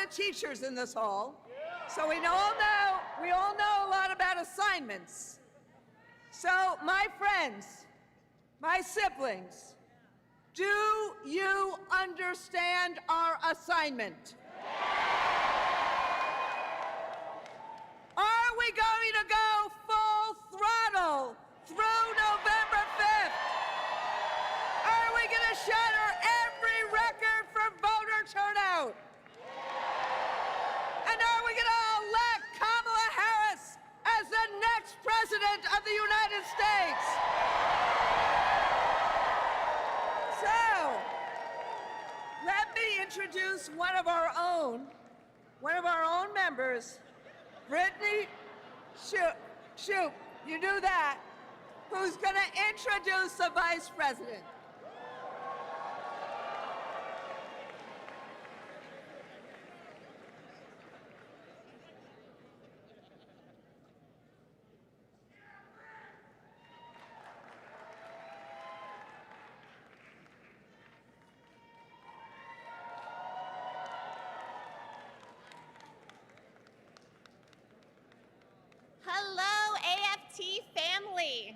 of teachers in this hall, so we all know a lot about assignments. So, my friends, my siblings, do you understand our assignment? Are we going to go full throttle through November 5th? Are we going to shatter every record for voter turnout? And are we going to elect Kamala Harris as the next president of the United States? So, let me introduce one of our own members, Brittany Shoop, you do that, who's going to introduce the vice president. Hello, AFT family.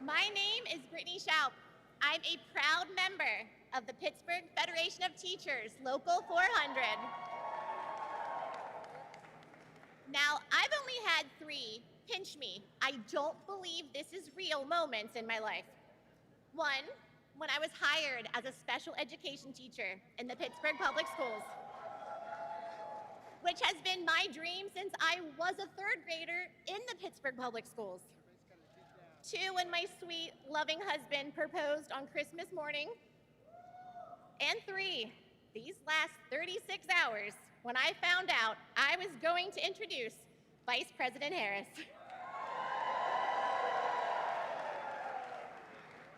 My name is Brittany Shoop. I'm a proud member of the Pittsburgh Federation of Teachers, Local 400. Now, I've only had 3 pinch me, I don't believe this is real moments in my life. One, when I was hired as a special education teacher in the Pittsburgh Public Schools, which has been my dream since I was a 3rd grader in the Pittsburgh Public Schools. 2, when my sweet, loving husband proposed on Christmas morning. And 3, these last 36 hours, when I found out I was going to introduce Vice President Harris.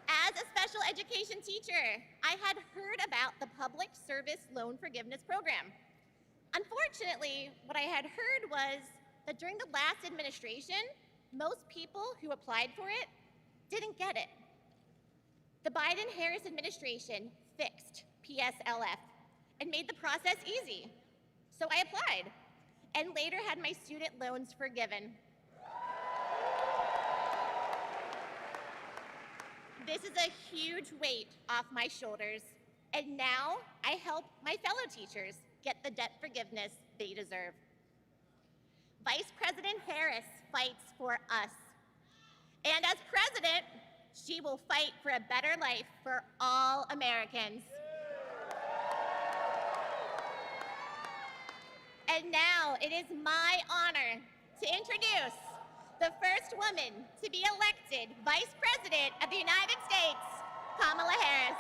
As a special education teacher, I had heard about the Public Service Loan Forgiveness Program. Unfortunately, what I had heard was that during the last administration, most people who applied for it didn't get it. The Biden-Harris administration fixed PSLF and made the process easy. So I applied and later had my student loans forgiven. This is a huge weight off my shoulders, and now I help my fellow teachers get the debt forgiveness they deserve. Vice President Harris fights for us. And as president, she will fight for a better life for all Americans. And now it is my honor to introduce the first woman to be elected Vice President of the United States, Kamala Harris.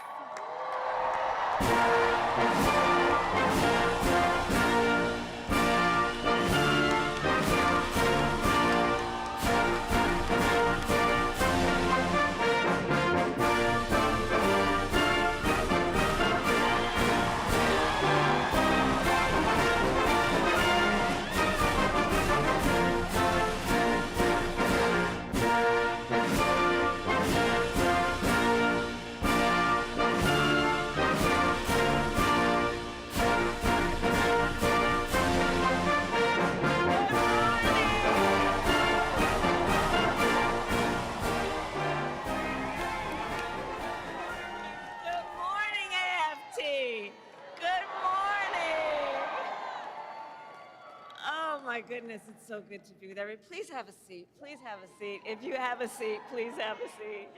My goodness, it's so good to be there. Please have a seat. Please have a seat. If you have a seat, please have a seat.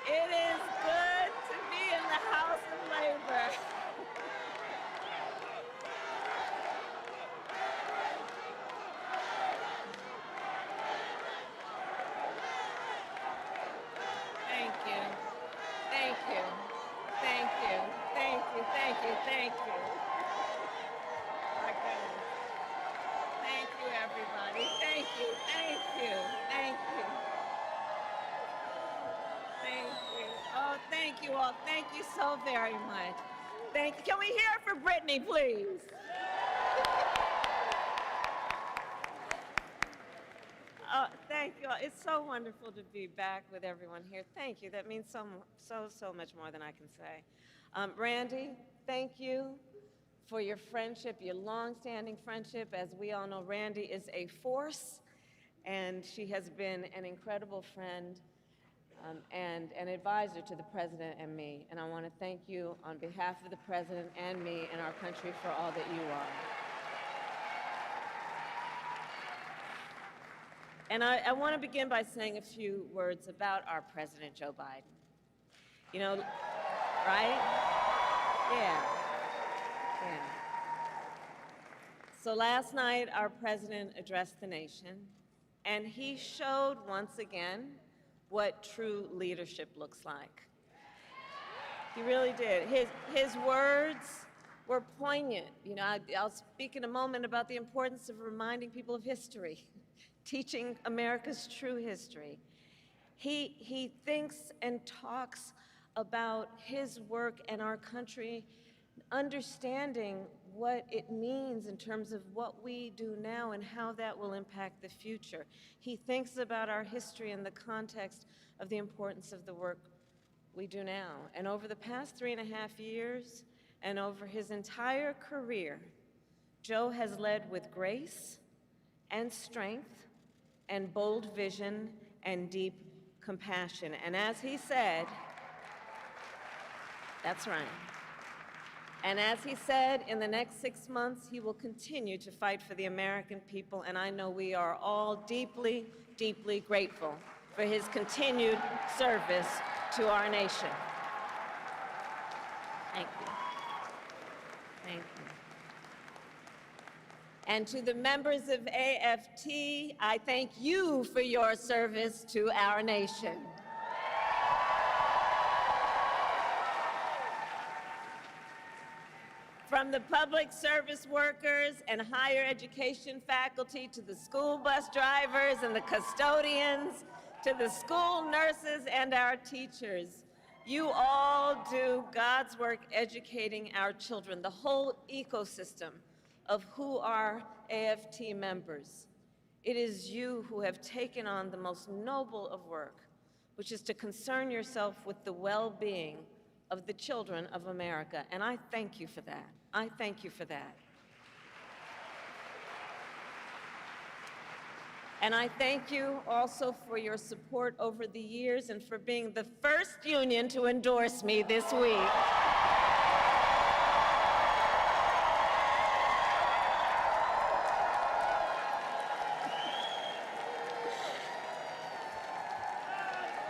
It is good to be in the House of Labor. Thank you. My goodness. Thank you, everybody. Thank you. Oh, thank you all. Thank you so very much. Thank you. Can we hear it for Brittany? Brittany, please. Thank you. It's so wonderful to be back with everyone here. Thank you. That means so much more than I can say. Randy, thank you for your friendship, your long-standing friendship. As we all know, Randy is a force, and she has been an incredible friend and an advisor to the President and me. And I want to thank you on behalf of the President and me and our country for all that you are. And I want to begin by saying a few words about our President, Joe Biden. You know, right? Yeah. So last night, our President addressed the nation, and he showed once again what true leadership looks like. He really did. His words were poignant. You know, I'll speak in a moment about the importance of reminding people of history, teaching America's true history. He thinks and talks about his work and our country, understanding what it means in terms of what we do now and how that will impact the future. He thinks about our history in the context of the importance of the work we do now. And over the past 3.5 years, and over his entire career, Joe has led with grace and strength and bold vision and deep compassion. And as he said, that's right. And as he said, in the next 6 months, he will continue to fight for the American people, and I know we are all deeply, deeply grateful for his continued service to our nation. Thank you. Thank you. And to the members of AFT, I thank you for your service to our nation. From the public service workers and higher education faculty to the school bus drivers and the custodians, to the school nurses and our teachers, you all do God's work educating our children, the whole ecosystem of who are AFT members. It is you who have taken on the most noble of work, which is to concern yourself with the well-being of the children of America. And I thank you for that. I thank you for that. And I thank you also for your support over the years and for being the first union to endorse me this week.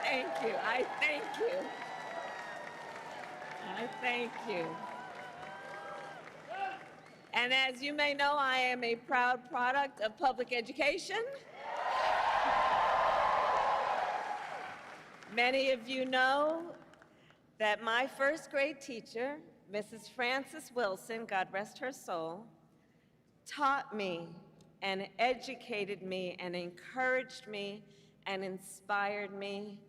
Thank you. I thank you. I thank you. And as you may know, I am a proud product of public education. Many of you know that my first grade teacher, Mrs. Frances Wilson, God rest her soul, taught me and educated me and encouraged me and inspired me.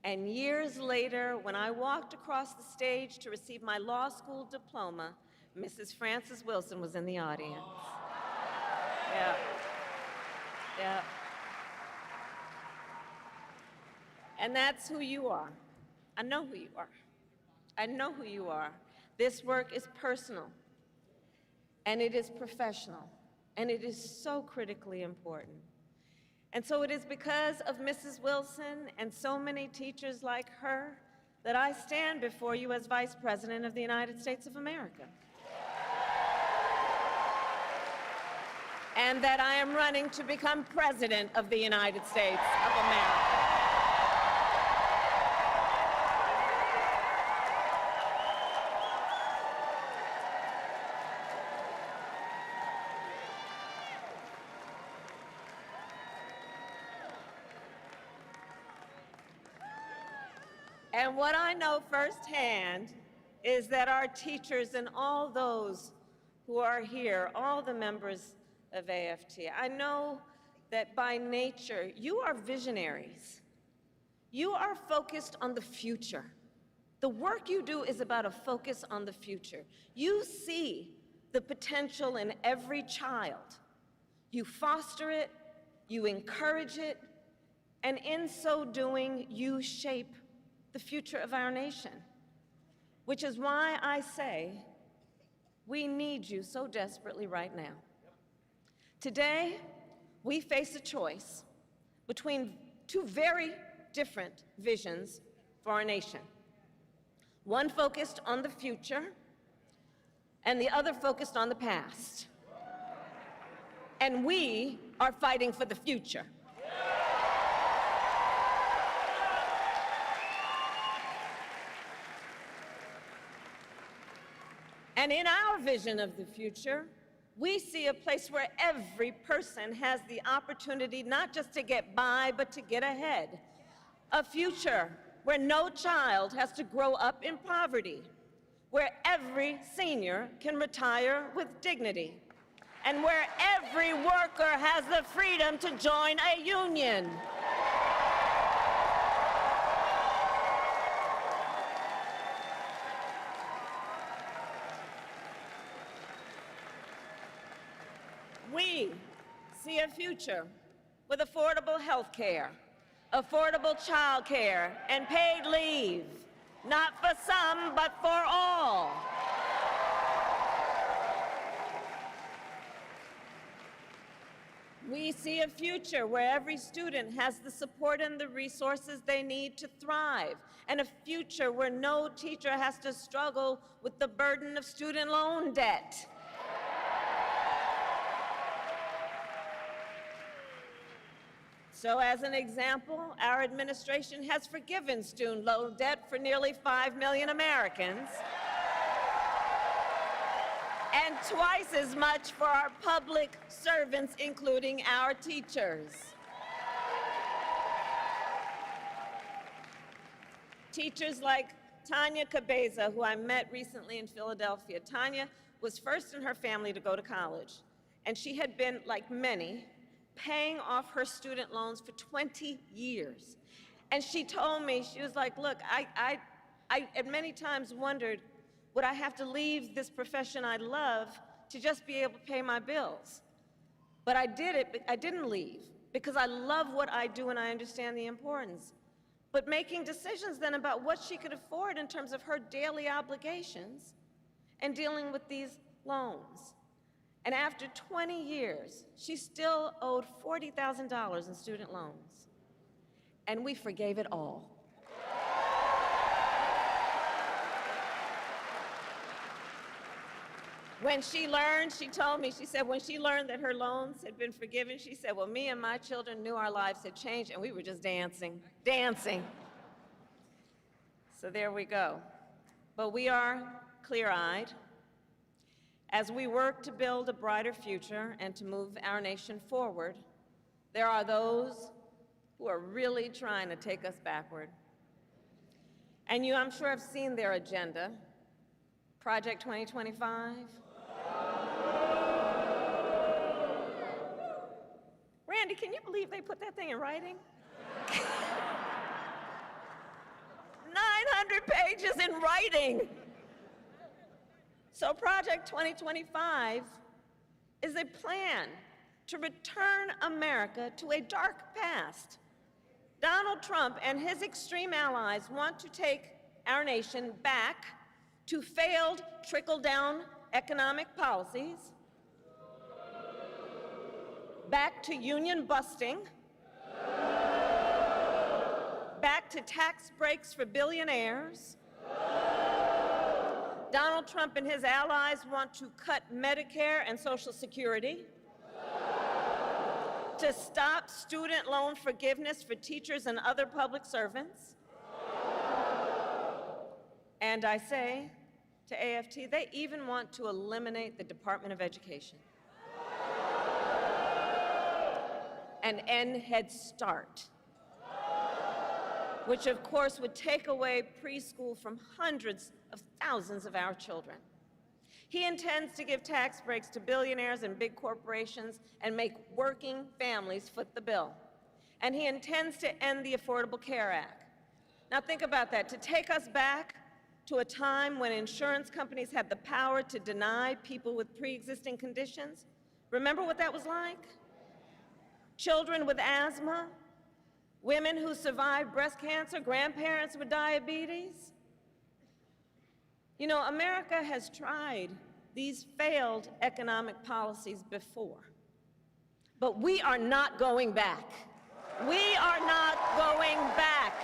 And years later, when I walked across the stage to receive my law school diploma, Mrs. Frances Wilson was in the audience. Yeah. Yeah. And that's who you are. I know who you are. I know who you are. This work is personal, and it is professional, and it is so critically important. And so it is because of Mrs. Wilson and so many teachers like her that I stand before you as Vice President of the United States of America. And that I am running to become President of the United States of America. And what I know firsthand is that our teachers and all those who are here, all the members of AFT, I know that by nature, you are visionaries. You are focused on the future. The work you do is about a focus on the future. You see the potential in every child. You foster it, you encourage it, and in so doing, you shape the future of our nation. Which is why I say, we need you so desperately right now. Today, we face a choice between two very different visions for our nation. One focused on the future, and the other focused on the past. And we are fighting for the future. And in our vision of the future, we see a place where every person has the opportunity not just to get by, but to get ahead. A future where no child has to grow up in poverty, where every senior can retire with dignity, and where every worker has the freedom to join a union. We see a future with affordable health care, affordable child care, and paid leave, not for some, but for all. We see a future where every student has the support and the resources they need to thrive, and a future where no teacher has to struggle with the burden of student loan debt. So as an example, our administration has forgiven student loan debt for nearly 5 million Americans, and twice as much for our public servants, including our teachers. Teachers like Tanya Cabeza, who I met recently in Philadelphia. Tanya was first in her family to go to college, and she had been, like many, paying off her student loans for 20 years. And she told me, she was like, look, I at many times wondered, would I have to leave this profession I love to just be able to pay my bills? But I did it, I didn't leave, because I love what I do and I understand the importance. But making decisions then about what she could afford in terms of her daily obligations and dealing with these loans. And after 20 years, she still owed $40,000 in student loans. And we forgave it all. When she learned, she told me, she said, when she learned that her loans had been forgiven, she said, well, me and my children knew our lives had changed, and we were just dancing, dancing. So there we go. But we are clear-eyed. As we work to build a brighter future and to move our nation forward, there are those who are really trying to take us backward. And you, I'm sure, have seen their agenda, Project 2025. Randy, can you believe they put that thing in writing? 900 pages in writing. So Project 2025 is a plan to return America to a dark past. Donald Trump and his extreme allies want to take our nation back to failed trickle-down economic policies, back to union busting, back to tax breaks for billionaires. Donald Trump and his allies want to cut Medicare and Social Security, to stop student loan forgiveness for teachers and other public servants. And I say to AFT, they even want to eliminate the Department of Education and end Head Start, which of course would take away preschool from hundreds of thousands of our children. He intends to give tax breaks to billionaires and big corporations and make working families foot the bill. And he intends to end the Affordable Care Act. Now think about that, to take us back to a time when insurance companies had the power to deny people with pre-existing conditions? Remember what that was like? Children with asthma, women who survived breast cancer, grandparents with diabetes. You know, America has tried these failed economic policies before, but we are not going back. We are not going back.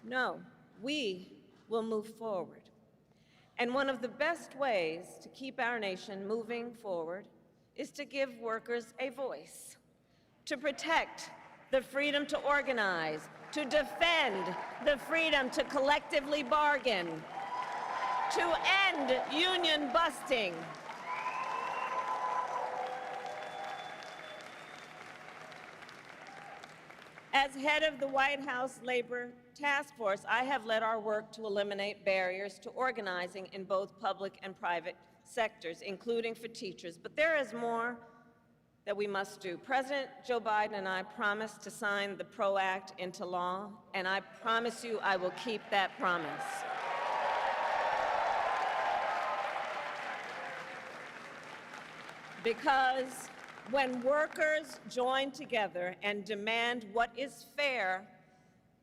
No, we will move forward. And one of the best ways to keep our nation moving forward is to give workers a voice, to protect the freedom to organize, to defend the freedom to collectively bargain, to end union busting. As head of the White House Labor Task Force, I have led our work to eliminate barriers to organizing in both public and private sectors, including for teachers. But there is more that we must do. President Joe Biden and I promised to sign the PRO Act into law, and I promise you I will keep that promise. Because when workers join together and demand what is fair,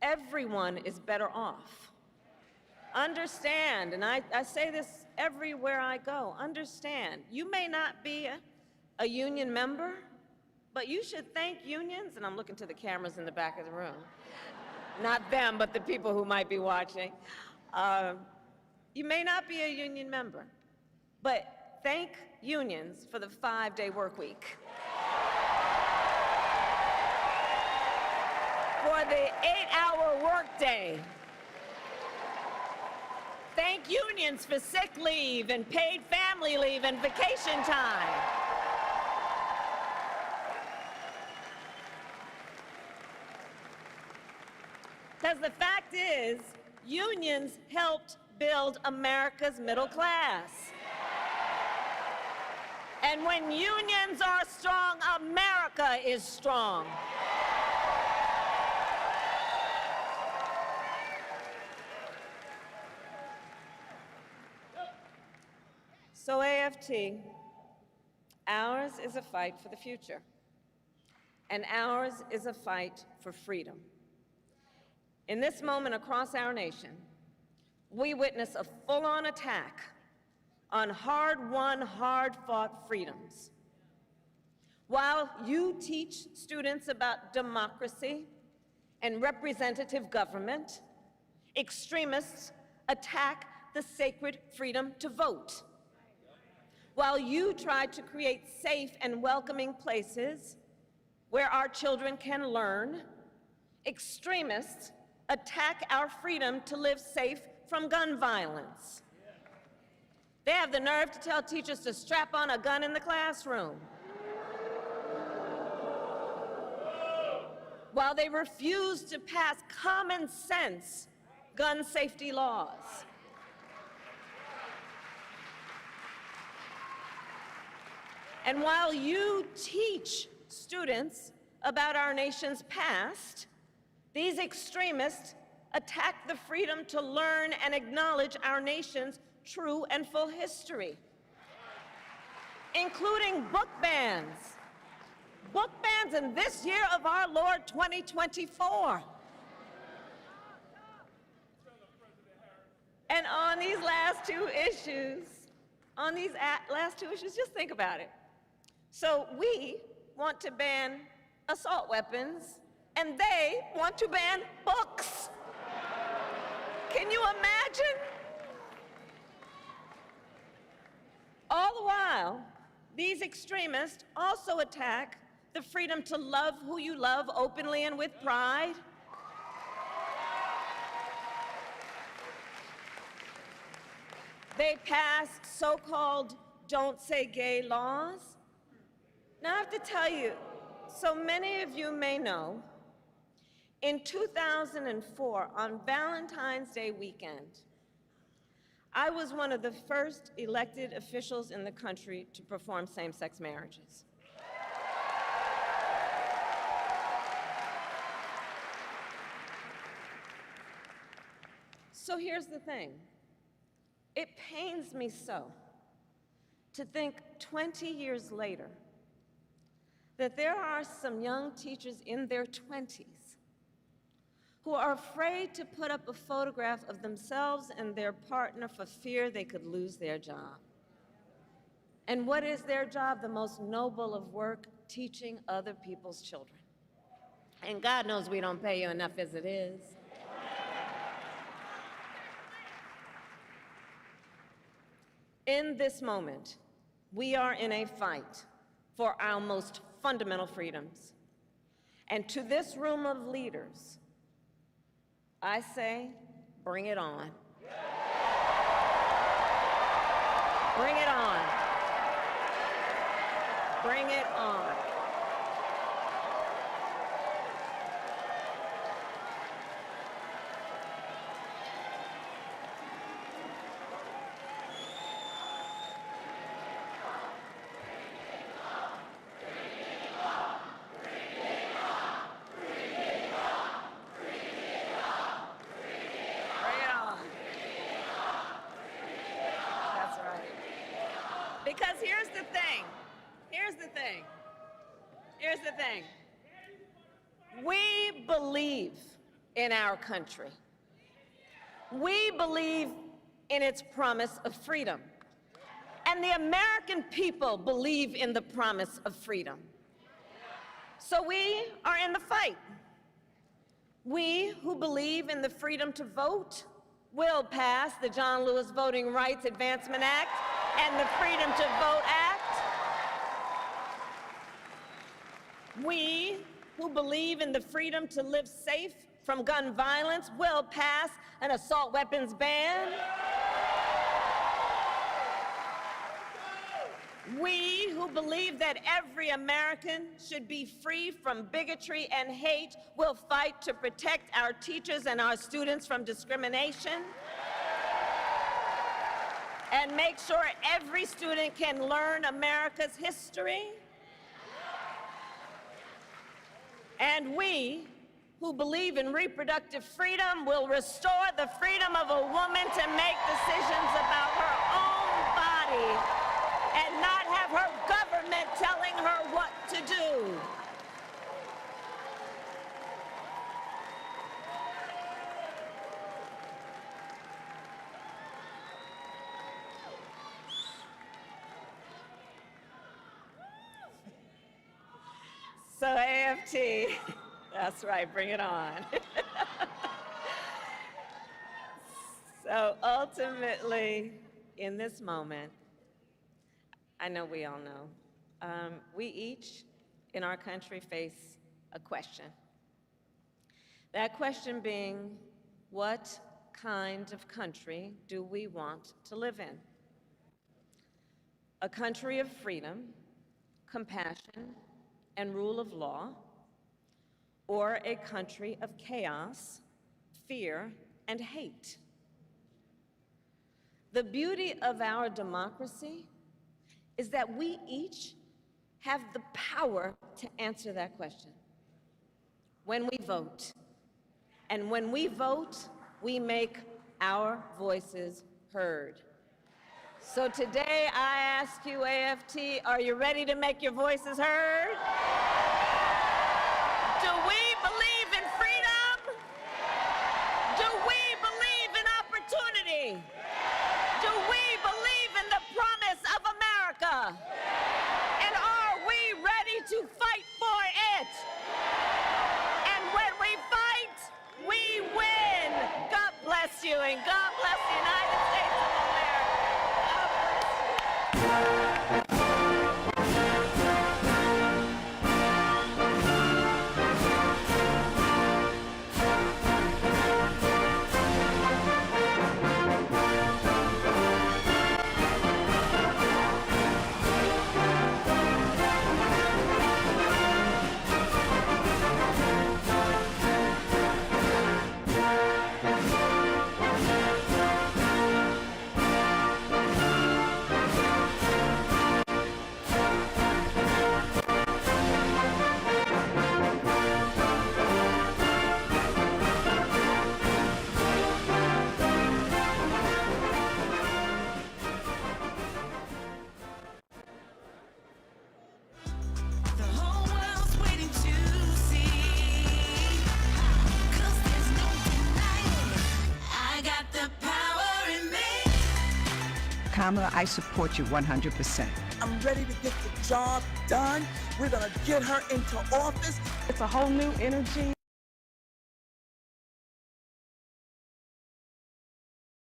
everyone is better off. Understand, and I say this everywhere I go, understand, you may not be a union member, but you should thank unions, and I'm looking to the cameras in the back of the room. Not them, but the people who might be watching. You may not be a union member, but thank unions for the 5-day work week. For the 8-hour workday. Thank unions for sick leave and paid family leave and vacation time. Because the fact is, unions helped build America's middle class. And when unions are strong, America is strong. So AFT, ours is a fight for the future, and ours is a fight for freedom. In this moment across our nation, we witness a full-on attack on hard-won, hard-fought freedoms. While you teach students about democracy and representative government, extremists attack the sacred freedom to vote. While you try to create safe and welcoming places where our children can learn, extremists attack our freedom to live safe from gun violence. They have the nerve to tell teachers to strap on a gun in the classroom, while they refuse to pass common sense gun safety laws. And while you teach students about our nation's past, these extremists attack the freedom to learn and acknowledge our nation's true and full history, including book bans. Book bans in this year of our Lord 2024. And on these last two issues, just think about it. So we want to ban assault weapons, and they want to ban books. Can you imagine? All the while, these extremists also attack the freedom to love who you love openly and with pride. They pass so-called don't say gay laws. Now I have to tell you, so many of you may know, in 2004, on Valentine's Day weekend, I was one of the first elected officials in the country to perform same-sex marriages. So here's the thing. It pains me so to think 20 years later that there are some young teachers in their 20s who are afraid to put up a photograph of themselves and their partner for fear they could lose their job. And what is their job? The most noble of work, teaching other people's children. And God knows we don't pay you enough as it is. In this moment, we are in a fight for our most fundamental freedoms. And to this room of leaders, I say, bring it on. Bring it on. Bring it on. Because here's the thing. We believe in our country. We believe in its promise of freedom. And the American people believe in the promise of freedom. So we are in the fight. We who believe in the freedom to vote will pass the John Lewis Voting Rights Advancement Act and the Freedom to Vote Act. We who believe in the freedom to live safe from gun violence will pass an assault weapons ban. We who believe that every American should be free from bigotry and hate will fight to protect our teachers and our students from discrimination and make sure every student can learn America's history. And we who believe in reproductive freedom will restore the freedom of a woman to make decisions about her own body and not have her government telling her what to do. So AFT, that's right, bring it on. So ultimately, in this moment, I know we all know, we each in our country face a question. That question being, what kind of country do we want to live in? A country of freedom, compassion, and rule of law, or a country of chaos, fear, and hate? The beauty of our democracy is that we each have the power to answer that question when we vote. And when we vote, we make our voices heard. So today I ask you, AFT, are you ready to make your voices heard? Do we believe in freedom? Do we believe in opportunity? Do we believe in the promise of America? And are we ready to fight for it? And when we fight, we win. God bless you, and God bless the United States of America. Kamala, I support you 100%. I'm ready to get the job done. We're going to get her into office. It's a whole new energy.